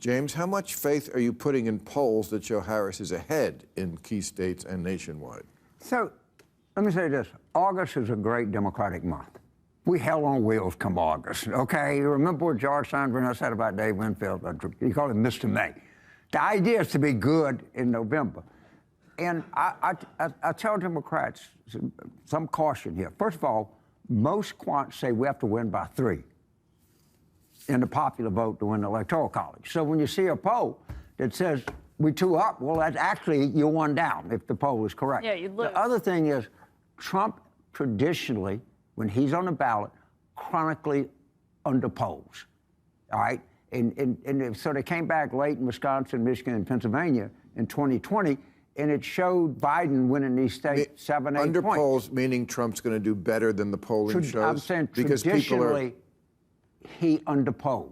James, how much faith are you putting in polls that show Harris is ahead in key states and nationwide? So let me say this. August is a great Democratic month. We hell on wheels come August, okay? You remember what George Steinbrenner said about Dave Winfield? He called him Mr. May. The idea is to be good in November. And I tell Democrats some caution here. First of all, most quants say we have to win by 3 in the popular vote to win the Electoral College. So when you see a poll that says we 2 up, well, that's actually you're 1 down if the poll is correct. Yeah, you lose. The other thing is Trump traditionally, when he's on the ballot, chronically underpolls, all right? And so they came back late in Wisconsin, Michigan, and Pennsylvania in 2020, and it showed Biden winning these states 7, 8 points. Underpolls meaning Trump's going to do better than the polling shows? I'm saying because traditionally, he underpolls.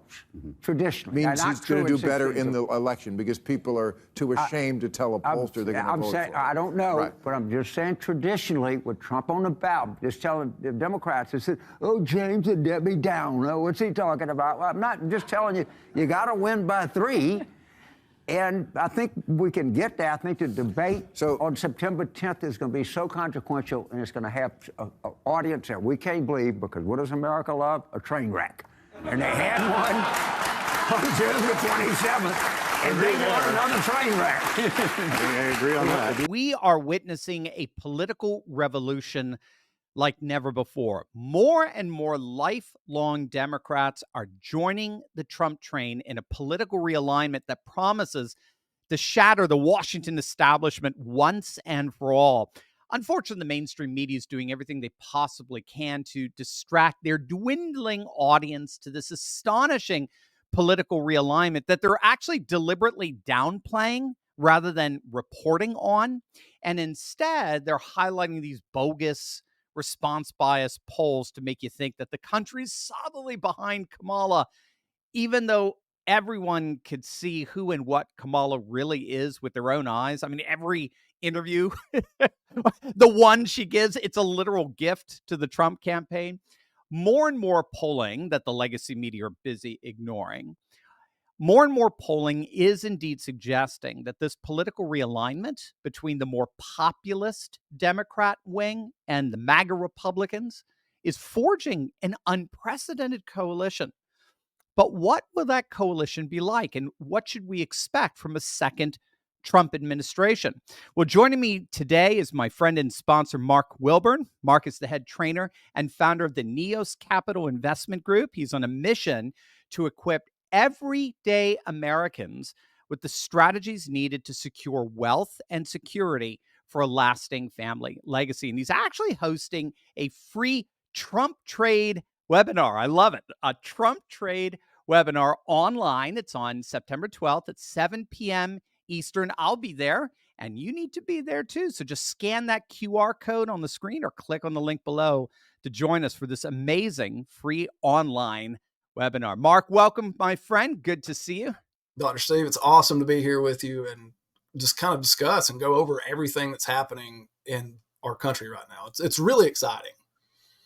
Traditionally. Means he's going to do better in the election because people are too ashamed to tell a pollster they're going to vote for him. I don't know, Right. but I'm just saying traditionally, with Trump on the ballot, just telling the Democrats, they said, oh, James and Debbie Down. Oh, what's he talking about? Well, I'm not just telling you, you got to win by 3. And I think we can get there. I think the debate on September 10th is going to be so consequential, and it's going to have an audience that we can't believe, because what does America love? A train wreck. And they had one on June the 27th, and they want another train wreck. I agree on that. We are witnessing a political revolution like never before. More and more lifelong Democrats are joining the Trump train in a political realignment that promises to shatter the Washington establishment once and for all. Unfortunately, the mainstream media is doing everything they possibly can to distract their dwindling audience to this astonishing political realignment that they're actually deliberately downplaying rather than reporting on. And instead, they're highlighting these bogus response bias polls to make you think that the country's solidly behind Kamala, even though everyone could see who and what Kamala really is with their own eyes. I mean, every interview, the one she gives, it's a literal gift to the Trump campaign. More and more polling that the legacy media are busy ignoring. More and more polling is indeed suggesting that this political realignment between the more populist Democrat wing and the MAGA Republicans is forging an unprecedented coalition. But what will that coalition be like, and what should we expect from a second Trump administration? Well, joining me today is my friend and sponsor, Mark Wilburn. Mark is the head trainer and founder of the Neos Capital Investment Group. He's on a mission to equip everyday Americans with the strategies needed to secure wealth and security for a lasting family legacy. And he's actually hosting a free Trump Trade webinar. I love it. A Trump Trade webinar online. It's on September 12th at 7 p.m. Eastern. I'll be there, and you need to be there too. So just scan that QR code on the screen or click on the link below to join us for this amazing free online webinar. Mark, welcome, my friend. Good to see you. Dr. Steve, it's awesome to be here with you and just kind of discuss and go over everything that's happening in our country right now. It's really exciting.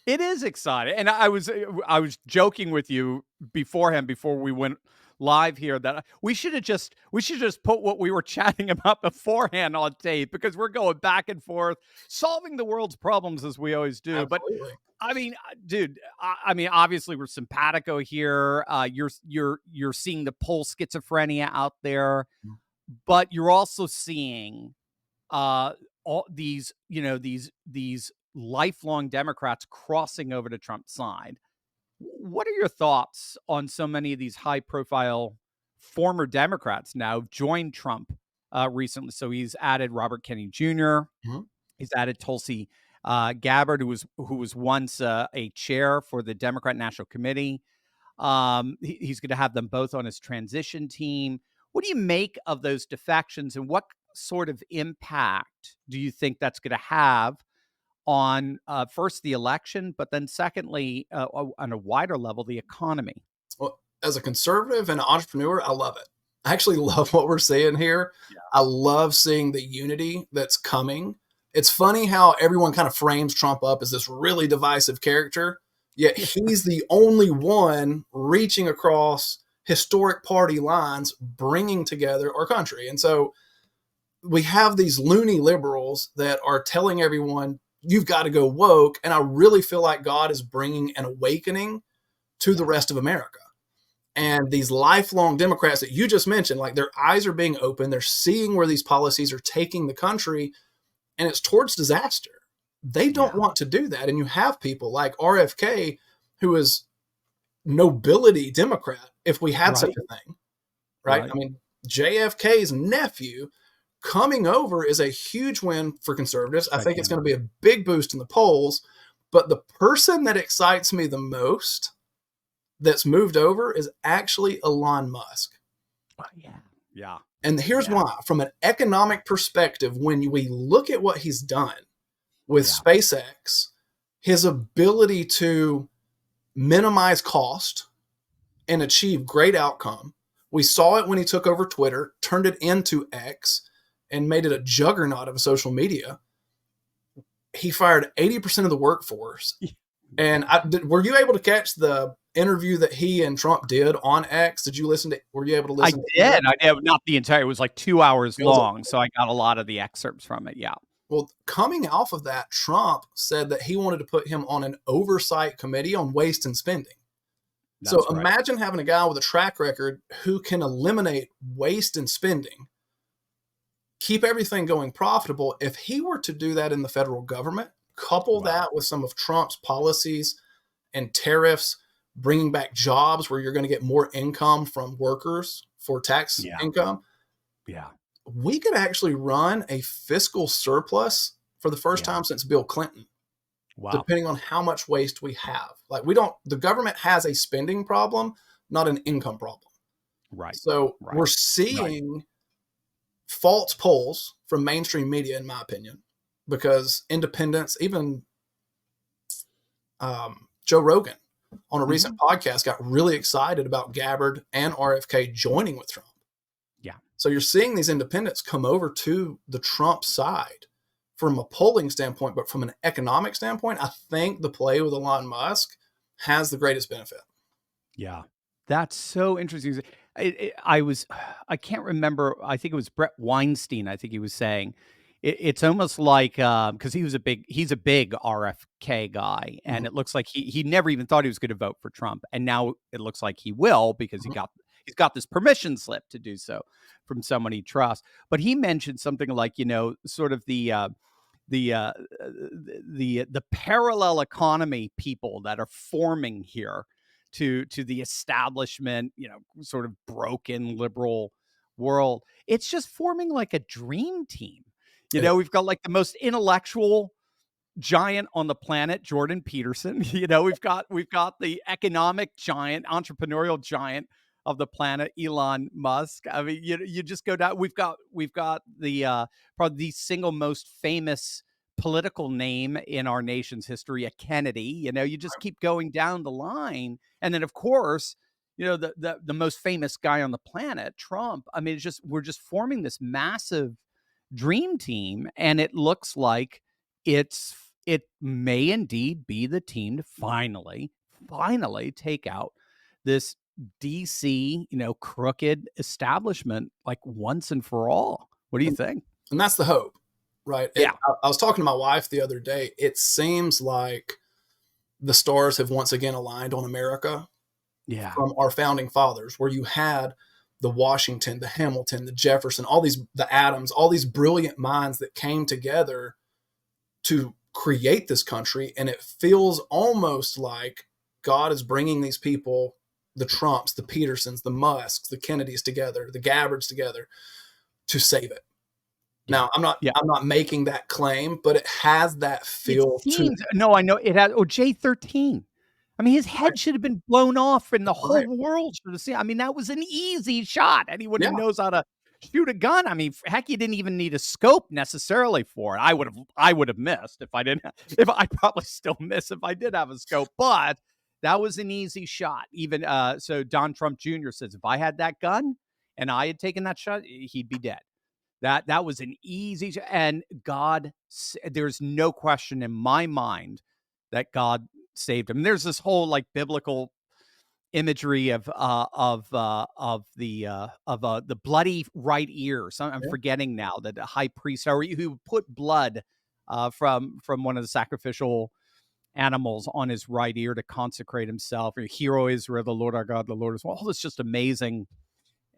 It is exciting. And I was joking with you beforehand, before we went live here, that we should just put what we were chatting about beforehand on tape, because we're going back and forth, solving the world's problems as we always do. Absolutely. But I mean, dude, I mean, obviously we're simpatico here. You're seeing the poll schizophrenia out there, but you're also seeing all these lifelong Democrats crossing over to Trump's side. What are your thoughts on so many of these high-profile former Democrats now joined Trump recently? So he's added Robert Kennedy Jr. Mm-hmm. He's added Tulsi Gabbard, who was once a chair for the Democrat National Committee. He's going to have them both on his transition team. What do you make of those defections, and what sort of impact do you think that's going to have on first the election, but then secondly, on a wider level, the economy? Well, as a conservative and an entrepreneur, I love it. I actually love what we're seeing here. Yeah. I love seeing the unity that's coming. It's funny how everyone kind of frames Trump up as this really divisive character, yet he's the only one reaching across historic party lines bringing together our country. And so we have these loony liberals that are telling everyone, you've got to go woke. And I really feel like God is bringing an awakening to the rest of America. And these lifelong Democrats that you just mentioned, like their eyes are being opened. They're seeing where these policies are taking the country, and it's towards disaster. They don't want to do that. And you have people like RFK, who is nobility Democrat, if we had such a thing, right? I mean, JFK's nephew coming over is a huge win for conservatives. I think it's going to be a big boost in the polls. But the person that excites me the most that's moved over is actually Elon Musk. Yeah. And here's why. From an economic perspective, when we look at what he's done with SpaceX, his ability to minimize cost and achieve great outcome. We saw it when he took over Twitter, turned it into X, and made it a juggernaut of social media. He fired 80% of the workforce. And were you able to catch the interview that he and Trump did on X? Did you listen to? Were you able to listen? I did. Not the entire. It was like 2 hours long, so I got a lot of the excerpts from it. Yeah. Well, coming off of that, Trump said that he wanted to put him on an oversight committee on waste and spending. So imagine having a guy with a track record who can eliminate waste and spending, keep everything going profitable. If he were to do that in the federal government, couple that with some of Trump's policies and tariffs, bringing back jobs where you're going to get more income from workers for tax income. Yeah. We could actually run a fiscal surplus for the first time since Bill Clinton. Depending on how much waste we have. Like the government has a spending problem, not an income problem. So we're seeing false polls from mainstream media, in my opinion, because independents, even Joe Rogan on a recent podcast got really excited about Gabbard and RFK joining with Trump. So you're seeing these independents come over to the Trump side from a polling standpoint, but from an economic standpoint, I think the play with Elon Musk has the greatest benefit. Yeah, that's so interesting. I can't remember. I think it was Brett Weinstein. I think he was saying it's almost like because he's a big RFK guy, and it looks like he never even thought he was going to vote for Trump, and now it looks like he will because he's got this permission slip to do so from someone he trusts. But he mentioned something like, sort of the parallel economy people that are forming here to the establishment, sort of broken liberal world. It's just forming like a dream team. We've got like the most intellectual giant on the planet, Jordan Peterson. We've got the economic giant, entrepreneurial giant of the planet, Elon Musk. I mean, you just go down. We've got the probably the single most famous political name in our nation's history, a Kennedy. You just keep going down the line, and then of course, the most famous guy on the planet, Trump. I mean, we're just forming this massive dream team, and it looks like it may indeed be the team to finally take out this DC, crooked establishment, like once and for all. What do you think? And that's the hope, right? Yeah. I was talking to my wife the other day. It seems like the stars have once again aligned on America from our founding fathers, where you had the Washington, the Hamilton, the Jefferson, the Adams, all these brilliant minds that came together to create this country. And it feels almost like God is bringing these people, the Trumps, the Petersons, the Musks, the Kennedys together, the Gabbards together to save it. Now, I'm not making that claim, but it has that feel to it. No, I know it has. J13. I mean, his head should have been blown off, and the whole world should have seen. I mean, that was an easy shot. Anyone who knows how to shoot a gun. I mean, heck, you didn't even need a scope necessarily for it. I would have missed if I didn't. I'd probably still miss if I did have a scope, but that was an easy shot. Even so, Don Trump Jr. says, if I had that gun and I had taken that shot, he'd be dead. That was an easy, and God, there's no question in my mind that God saved him. There's this whole like biblical imagery of the bloody right ear. So I'm forgetting now that the high priest or who put blood from one of the sacrificial animals on his right ear to consecrate himself. Or hero Israel, the Lord our God, the Lord is all this just amazing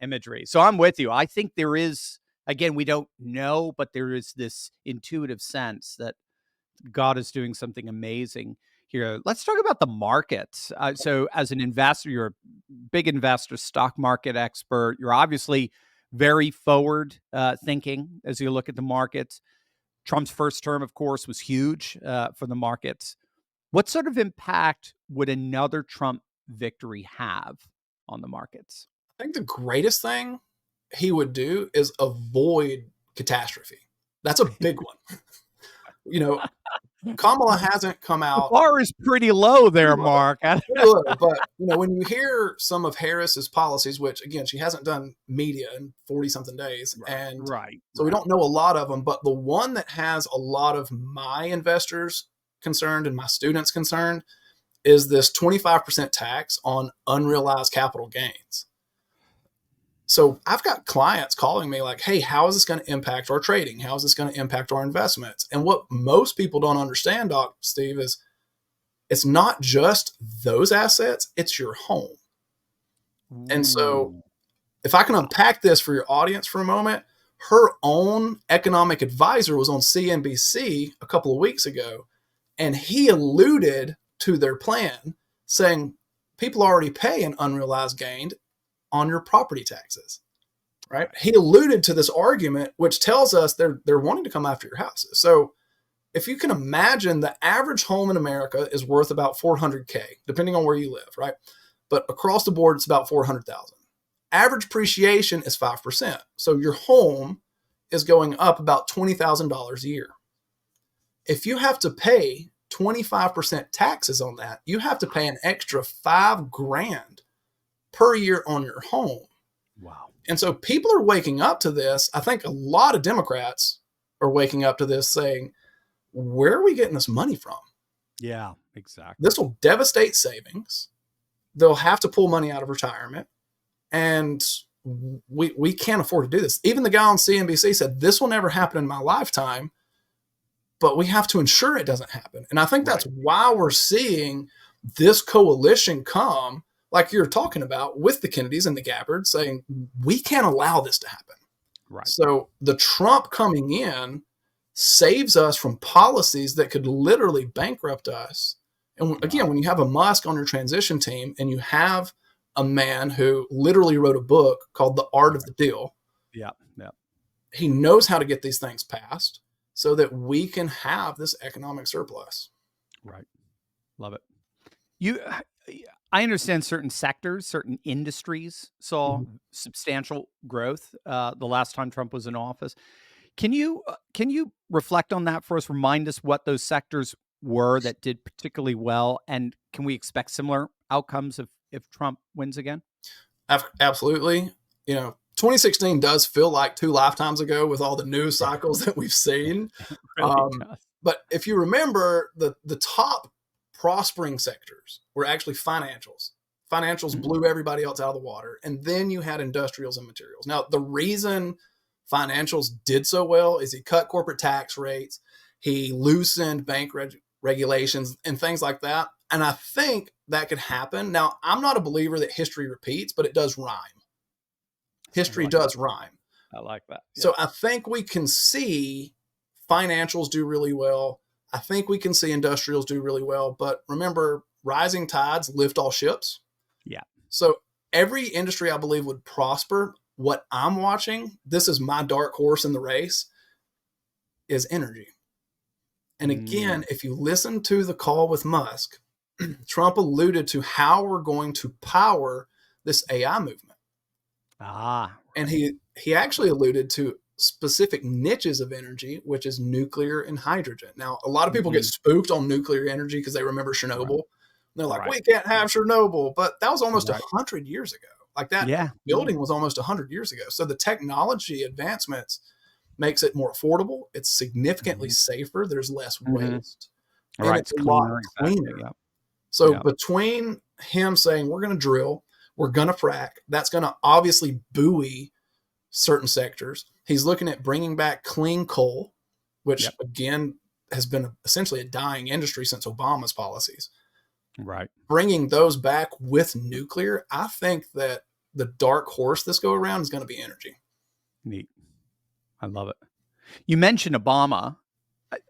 imagery. So I'm with you. I think there is, again, we don't know, but there is this intuitive sense that God is doing something amazing here. Let's talk about the markets. So as an investor, you're a big investor, stock market expert. You're obviously very forward thinking as you look at the markets. Trump's first term, of course, was huge for the markets. What sort of impact would another Trump victory have on the markets? I think the greatest thing he would do is avoid catastrophe. That's a big one. You know, Kamala hasn't come The out. bar is pretty low there, Mark. Pretty low, but when you hear some of Harris's policies, which again she hasn't done media in 40-something days, and so we don't know a lot of them. But the one that has a lot of my investors concerned and my students concerned is this 25% tax on unrealized capital gains. So I've got clients calling me like, hey, how is this going to impact our trading? How is this going to impact our investments? And what most people don't understand, Dr. Steve, is it's not just those assets, it's your home. Ooh. And so if I can unpack this for your audience for a moment, her own economic advisor was on CNBC a couple of weeks ago, and he alluded to their plan saying people already pay an unrealized gain on your property taxes, right? He alluded to this argument, which tells us they're wanting to come after your houses. So if you can imagine, the average home in America is worth about $400K, depending on where you live, right? But across the board, it's about $400,000. Average appreciation is 5%. So your home is going up about $20,000 a year. If you have to pay 25% taxes on that, you have to pay an extra $5,000 per year on your home. Wow. And so people are waking up to this. I think a lot of Democrats are waking up to this saying, where are we getting this money from? Yeah, exactly. This will devastate savings. They'll have to pull money out of retirement. And we can't afford to do this. Even the guy on CNBC said, this will never happen in my lifetime, but we have to ensure it doesn't happen. And I think that's why we're seeing this coalition come, like you're talking about, with the Kennedys and the Gabbards, saying, we can't allow this to happen. Right. So the Trump coming in saves us from policies that could literally bankrupt us. And again, when you have a Musk on your transition team and you have a man who literally wrote a book called The Art of the Deal. Yeah. He knows how to get these things passed so that we can have this economic surplus. Right. Love it. I understand certain sectors, certain industries saw substantial growth the last time Trump was in office. Can you reflect on that for us? Remind us what those sectors were that did particularly well, and can we expect similar outcomes if Trump wins again? Absolutely. 2016 does feel like 2 lifetimes ago with all the news cycles that we've seen. But if you remember, the top prospering sectors were actually financials. Financials blew everybody else out of the water. And then you had industrials and materials. Now, the reason financials did so well is he cut corporate tax rates. He loosened bank regulations and things like that. And I think that could happen. Now, I'm not a believer that history repeats, but it does rhyme. History does rhyme. I like that. Yeah. So I think we can see financials do really well. I think we can see industrials do really well. But remember, rising tides lift all ships. Yeah. So every industry, I believe, would prosper. What I'm watching, this is my dark horse in the race, is energy. And again, if you listen to the call with Musk, Trump alluded to how we're going to power this AI movement. And he actually alluded to specific niches of energy, which is nuclear and hydrogen. Now, a lot of people get spooked on nuclear energy because they remember Chernobyl. Right. They're like, we can't have Chernobyl. But that was almost 100 years ago. Like that building was almost 100 years ago. So the technology advancements makes it more affordable. It's significantly safer. There's less waste. And it's a lot cleaner. So between him saying, we're going to drill, we're going to frack. That's going to obviously buoy certain sectors. He's looking at bringing back clean coal, which again has been essentially a dying industry since Obama's policies. Right. Bringing those back with nuclear, I think that the dark horse this go around is going to be energy. Neat. I love it. You mentioned Obama.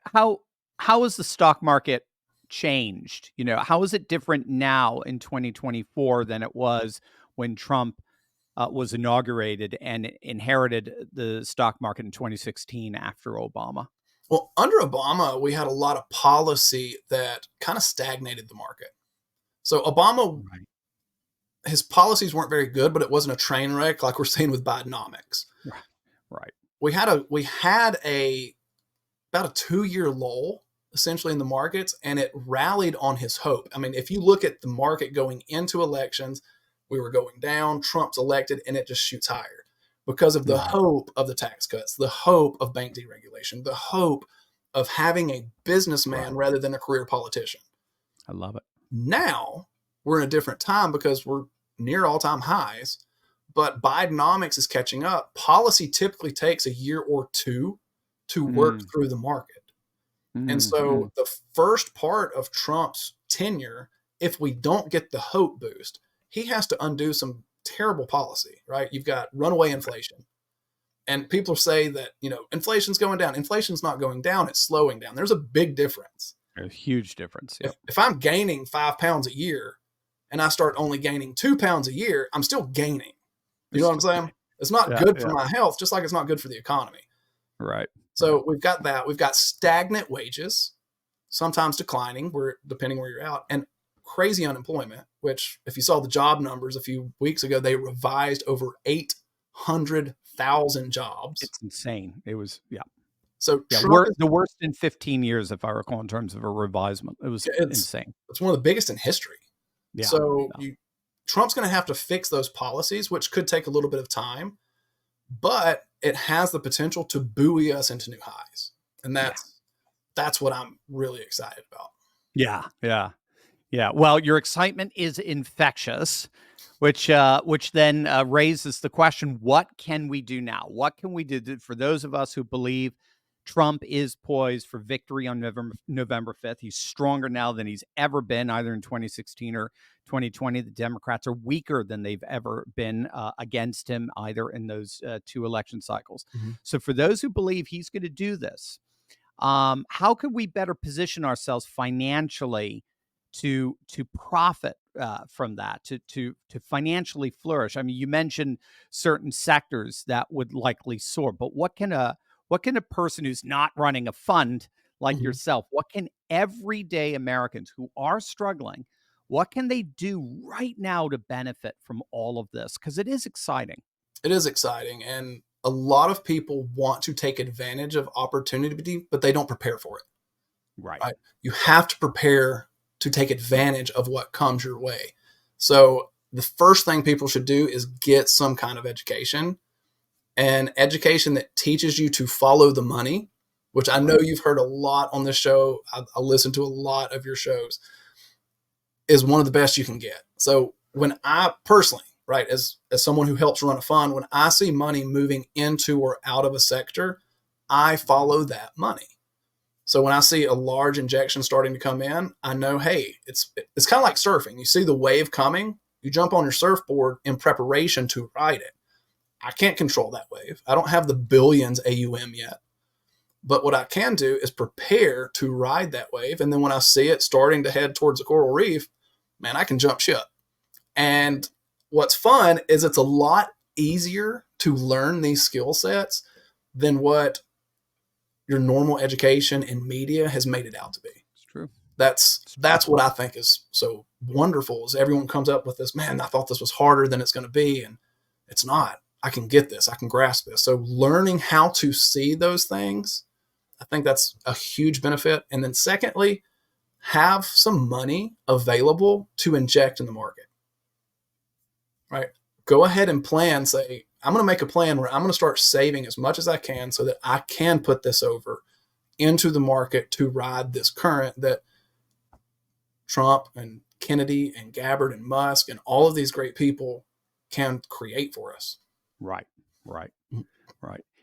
How has the stock market changed? How is it different now in 2024 than it was when Trump was inaugurated and inherited the stock market in 2016 after Obama? Well, under Obama, we had a lot of policy that kind of stagnated the market. So Obama, his policies weren't very good, but it wasn't a train wreck like we're seeing with Bidenomics. Right. We had about a 2-year lull essentially in the markets, and it rallied on his hope. I mean, if you look at the market going into elections, we were going down, Trump's elected, and it just shoots higher because of the hope of the tax cuts, the hope of bank deregulation, the hope of having a businessman rather than a career politician. I love it. Now we're in a different time because we're near all-time highs, but Bidenomics is catching up. Policy typically takes a year or two to work through the market. And so the first part of Trump's tenure, if we don't get the hope boost, he has to undo some terrible policy, right? You've got runaway inflation. And people say that, inflation's going down. Inflation's not going down. It's slowing down. There's a big difference. A huge difference. Yep. If I'm gaining 5 pounds a year and I start only gaining 2 pounds a year, I'm still gaining. You know what I'm saying? It's not good for my health, just like it's not good for the economy. Right. So we've got that. We've got stagnant wages, sometimes declining, depending where you're out, and crazy unemployment, which if you saw the job numbers a few weeks ago, they revised over 800,000 jobs. It's insane. It was, So the worst in 15 years, if I recall, in terms of a revisement. It was insane. It's one of the biggest in history. Yeah. So Trump's going to have to fix those policies, which could take a little bit of time, but it has the potential to buoy us into new highs. And that's what I'm really excited about. Yeah. Well, your excitement is infectious, which then raises the question, what can we do now? What can we do for those of us who believe Trump is poised for victory on November 5th? He's stronger now than he's ever been, either in 2016 or 2020. The Democrats are weaker than they've ever been against him, either in those 2 election cycles. So for those who believe he's going to do this, how could we better position ourselves financially to profit from that, to financially flourish? I mean, you mentioned certain sectors that would likely soar, but what can a person who's not running a fund like yourself, what can everyday Americans who are struggling, what can they do right now to benefit from all of this? Because it is exciting. It is exciting. And a lot of people want to take advantage of opportunity, but they don't prepare for it. Right. You have to prepare to take advantage of what comes your way. So the first thing people should do is get some kind of education, and education that teaches you to follow the money, which I know you've heard a lot on this show. I listen to a lot of your shows, is one of the best you can get. So when I personally, right, as someone who helps run a fund, when I see money moving into or out of a sector, I follow that money. So when I see a large injection starting to come in, I know, hey, it's kind of like surfing. You see the wave coming, you jump on your surfboard in preparation to ride it. I can't control that wave. I don't have the billions AUM yet. But what I can do is prepare to ride that wave. And then when I see it starting to head towards the coral reef, man, I can jump ship. And what's fun is it's a lot easier to learn these skill sets than what your normal education in media has made it out to be. It's true. That's what I think is so wonderful, is everyone comes up with this, man, I thought this was harder than it's going to be. And it's not. I can get this. I can grasp this. So learning how to see those things, I think that's a huge benefit. And then secondly, have some money available to inject in the market, right? Go ahead and plan, say, I'm going to make a plan where I'm going to start saving as much as I can so that I can put this over into the market to ride this current that Trump and Kennedy and Gabbard and Musk and all of these great people can create for us. Right.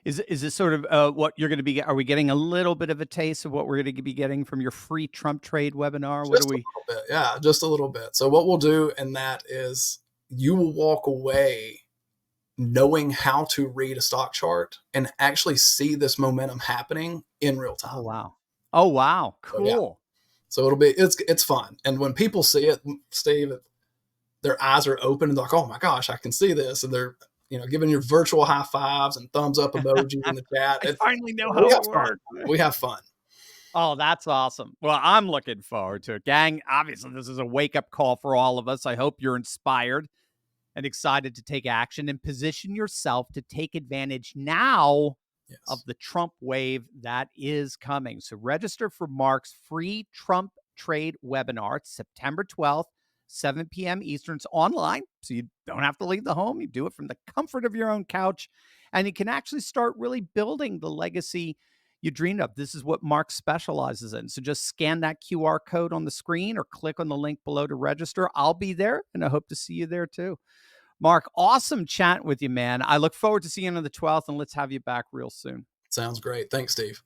Is this sort of what you're going to be? Are we getting a little bit of a taste of what we're going to be getting from your free Trump trade webinar? What Just do a we? little bit, yeah, just a little bit. So what we'll do in that is you will walk away knowing how to read a stock chart and actually see this momentum happening in real time. Oh wow, So, yeah. cool. So it's fun, and when people see it, Steve, their eyes are open and they're like, oh my gosh, I can see this, and they're giving you virtual high fives and thumbs up emojis in the chat. I finally know how it works. We have fun. Oh, that's awesome. Well, I'm looking forward to it. Gang, obviously, this is a wake-up call for all of us. I hope you're inspired and excited to take action and position yourself to take advantage now of the Trump wave that is coming. So register for Mark's free Trump trade webinar. It's September 12th. 7 p.m. Eastern. It's online, so you don't have to leave the home. You do it from the comfort of your own couch, and you can actually start really building the legacy you dreamed of. This is what Mark specializes in. So just scan that QR code on the screen or click on the link below to register. I'll be there, and I hope to see you there too. Mark, awesome chatting with you, man. I look forward to seeing you on the 12th, and let's have you back real soon. Sounds great. Thanks, Steve.